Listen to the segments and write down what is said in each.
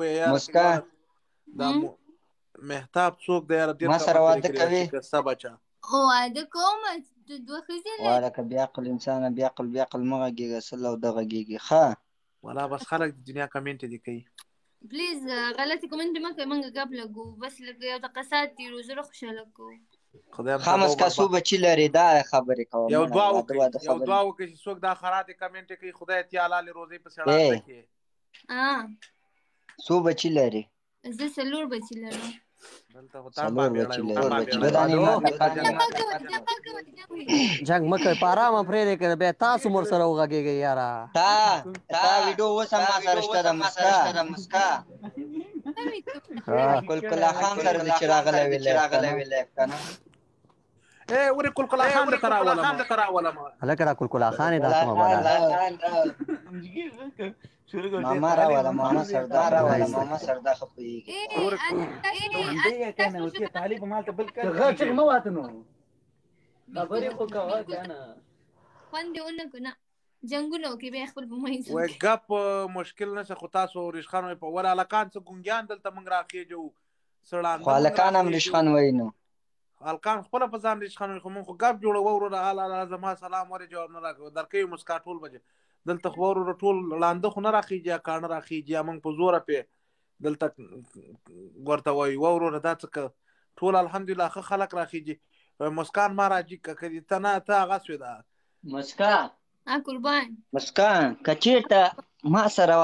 یاره مسکا دا مهتاب څوک دی یاره ډېر ما کم سره خبرې واده کړي کوي شکسته بچه واده کوم دوه ښځې لري واړه که بې عقل انسانه بې عقل مه غږېږه سل او ده غږېږي ښه والا بس خلک د دنیا کمنټ دي کوي پلیز غلطي کومنټ مه کوئ موږ ګپ لګو بس لږ یو دقیقه ساعت تېرو زړه خوشحاله کوو خدای ښه مسکا څو بچي لري دا خبرې کوه یو مړه دعا واده وکړي واده یو خبرې دعا وکړي چې څوک دا خراتې کمنټ کوي خدای تعالی روزي په سړانده کې څو بچي لري زه 4 بچي لرم دلته خو 4 بچي لري دو دانې جنگ مکه په ارامه پرېږدئ که بیا تاسو مور سره وغږېږئ یاره تا ویډیو اوس هم ما سره شته د مسکا کلکلا خان سره دې چې راغلی وي لایف که نه ورې کلکلا خان درته راولم هلکه دا کلکلا خان یې دا کومه بده ماما راوله ماما سردار راوله ماما سردار ښه پوهېږي خوند دې ونه کړو نه جنګونه وکړي بیا خپل په منځ وای ګپ مشکل نشه خو تاسو ریشخان وای په ول هلکان څه ګونګیان دلته موږ راخېجو سړانده خو هلکان هم ریشخان وایي نو هلکان خپله په ځان ریشخان وایي خو موږ خو ګپ جوړوو وروره هله زما سلام ورې جواب نه راکوي درکوي مسکا ټول بجې دلته خو وروره ټول ړانده خو نه راخېجي یا کاڼه راخېجي یا موږ په زوره پې دلته ورته وایو وروره دا څه ټول الحمدلله ښه خلک راخېجي مسکان ما راجي که ته نه ته هغه سوې ده مسکا قربان مسکا که چېرته ما سره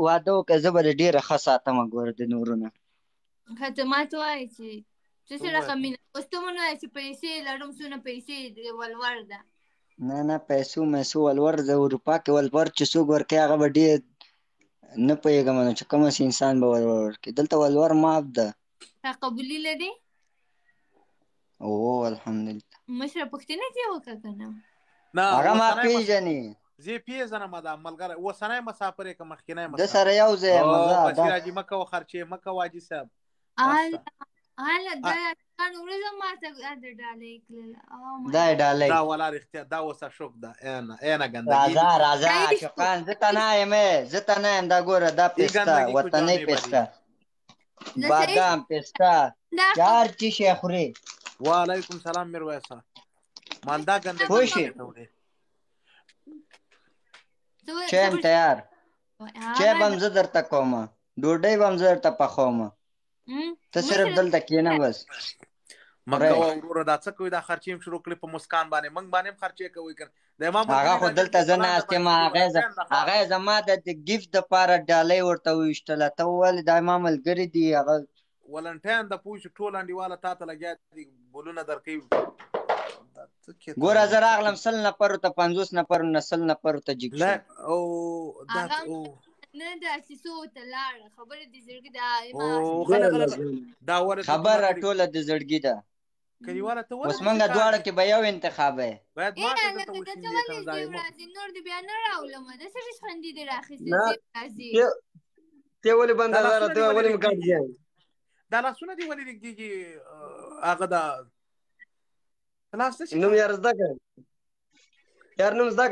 واده وکړه زه به د ډېره ښه ساتمه ګوره د نورونه ښه ته ما ته وایې چې څه رقم مینه اوس ته مو نه وایې چې پیسې لرم څونه پیسې ولور ده نه پیسو میسو ولور د اروپا کې ولور چې څوک ورکوي هغه به ډېر نه پوهېږم نو چې کوم انسان به ولور ورکوي دلته ولور معاف ده تا قبولي لري او الحمدلله مشره پوښتنه دې وکړه که نه هغه ما پېژني زه یې پیژنم دا ملګری اوسنی مسافر یې که مخکینی مسافر د سره یو ځای یم بصیر حاجي مه کوه خرچې مه کوه حاجي صاحب هله دا ورځه ماته دا ډالۍ کړله دا یې ډالۍ دا ولا رښتیا دا اوسه شوک ده اینه ګندګي راځه شوقان زه ته نه یم زه ته نه یم دا ګوره دا پسته وطنۍ پسته بادام پسته چې هر چی شی خورې وعلیکم سلام میرویسه مالدا ګندګي پوه شي چای هم تیار چای به هم زه درته کومه ډوډۍ به هم زه درته پخومه ته صرف دلته کښېنه بس مګه وروره دا څه کوي دا خرچې هم شروع کړي په مسکان باندې موږ باندې هم خرچې کوي که هغه خو دلته زه ناست یم هغه یې زما د ګفت دپاره ډالۍ ورته وویشتله ته وولې دا زما ملګري دي هغه ولنټین د پوه شو ټول انډیواله تا ته لګیا دي بولونه درکوي ګوره زه راغلم 100 نفرو ته 50 نفرو نه 100 نفرو ته جګ شو نه دا چې څو ته لاړه خبره د زړګي دا خبره ټوله د زړګي ده اوس موږ دواړه کې به یو انتخاب دی نور دې بیا نه راولمه د څه خندې دې راخیستې ته ولې بنده داره ته ولې مې کاټ ځای دا لاسونه دې ولې رږدېږي هغه دا نوم یار زده که یار نوم زده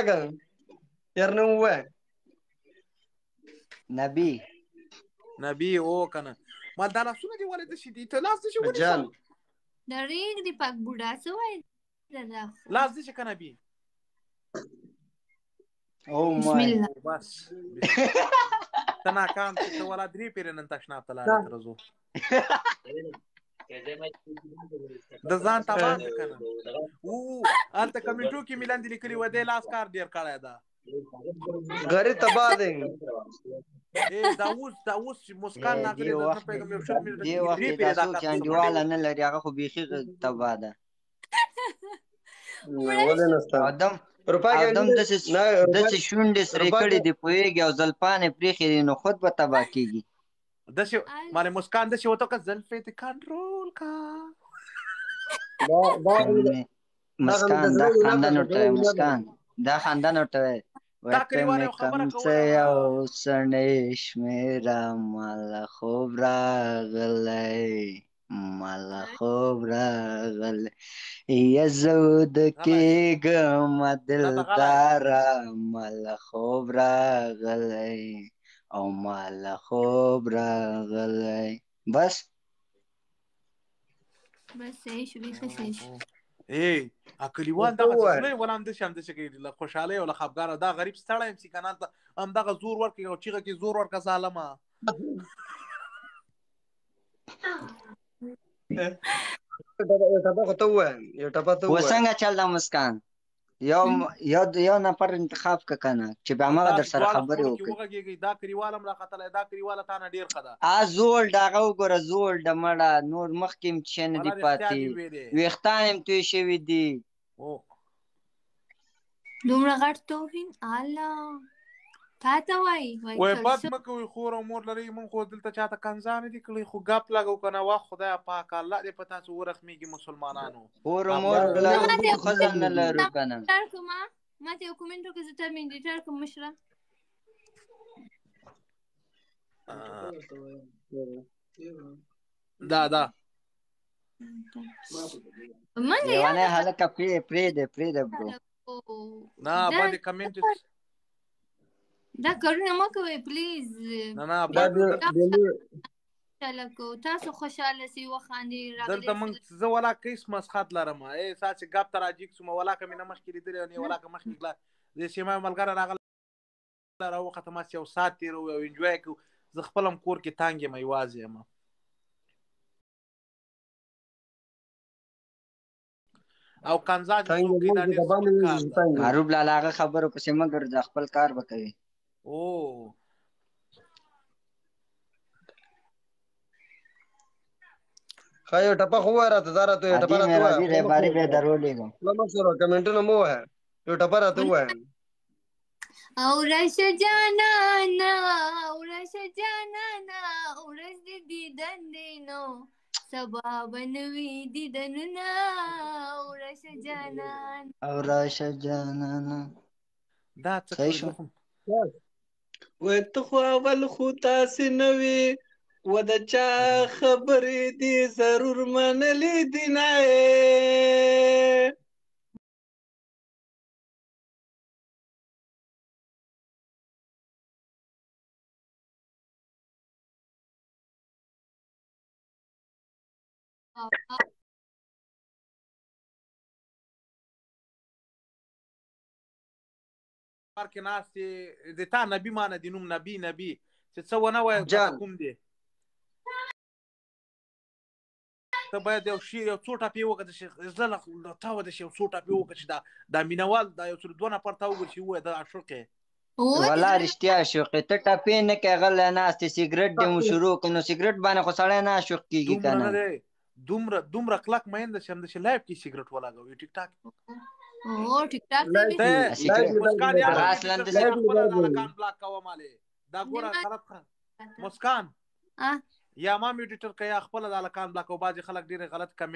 که یار نوم ووایه نبی او کنه ما دا لاسونه دې ولې داسې دي ته لاس دې ولې د ریګ دې پاک بوډا څه وایي لاس دې که نبی او مای بس ته ناکام چې ته ولا درې پیرې نن تشناب ته لاړې تر زو د ځان تباه که نه هلته کمنټو کې مې لاندې لیکلي و دی لاس کار ډېر کړی ده غریب تباه دی دا اوس مسکان ناغلی دې وخت کې تاسو چې انډیواله نه لري هغه خو بیخي تباه ده ولې نسته ادم داسې شونډې سرې کړي دي پوهېږي او زلفانې پرېښې دي نو خود به تباه کېږي داسې مالې مسکان داسې وته که زلفې دې کنټرول کا مسکان دا خاندان ورته وایي مسکان دا خاندان ورته وایي ته مې کم څه یو سړی شمېره ماله خوب راغلی یزود کېږم دلداره ماله خوب راغلی او مال خوب راغلی. بس صحیح شو بیخي صحیح شو. کلیوال دغه زړه ولهم د شم د شګې له خوشاله او له خفګان دا غریب ستړی ام سي کنه هم دغه زور ورکړي او چیغه کې زور ورکړه ظالمه. وسنګه چل دا مسکان یو نفر انتخاب که کنه چې به هغه در سره خبرې وکړي. دا کلیوال هم راختلی دا کلیواله تا نه ډېر ښه ده. زول دغه وګوره زول د مړه نور مخکې هم چې نه دي پاتې ویښتان هم توی شوي دي. دومره غټ توهین الله تا ته وایي وای بد مه کوئ خور او مور لرئ مونږ خو دلته چاته کنځا نه دي کړی خو ګپ لګو که نه وخت خدایه پاک الله دې په تاسو ورحمېږي مسلمانانو. خور او مور لرو ښځه نه لرو که نه. ما ته یو کومنټ وکړه زه ترمینډیټر کوم مشره. دا لیوانې هلکه پرېږده برو. نه باندې کمنټ دا کارونه مه کوئ پلیز. نه تاسو خوشحاله سئ وخاندئ. دلته موږ زه ولاکه هېڅ مسخت لرم ساسې ګپ ته راجګ سوم ولاکه مې نه مخکې لیدلې او نه ولاکه مخکې کله د سیمه ملګری راغلی راوخته ماسې یو ساعت تېروو او انجوای کوو. زه خپل هم کور کې تانګ یم یوازې یم. او کنځا چې څوک کوي دا ډېر سپک کار ده. معروف لاله هغه خبرو پسې مه ګرځه خپل کار به کوي. ښه یو ټپه خو ووایه راته دا راته یو ټپه راته ووایه. رهبري به یې درولېږم. مه سره کمنټونه مه ووایه یو ټپه راته ووایه. او راشه جانانه او راشه جانانه ورځ د دیدن دی نو سبا به نوي دیدنونه او راشه جانانه او راشه جانانه. دا څه شو وای ته خو اول خو تاسې نه وې و د چا خبرې دي ضرور منلې دي نه کې ناستې د تا نبي مانه د نوم نبي چې څه ونه وایه کوم دی ته باید یو څو ټاپې وکړه چې زه له تا وداسې یو څو ټاپې وکړه چې دا مینهوال دا یو څو دوه نفر ته وګوري چې ووایه دا عاشق یې. والله رښتیا عاشق یې. ته ټاپې نه کوې غلی ناست یې سګرټ دې مو شروع کړو نو سګرټ باندې خو سړی نه عاشق کېږي که نه. دومره کلک مینده چې همداسې لایف کې سګرټ ولګوي ټیک ټاک اصلا داسې خپله هلکان بلاک کوم هلې دا ګوره غلط مسکان یا ما میډیټر که یا خپله د هلکان بلاک کوو بعضې خلک ډېرې غلط کمنټ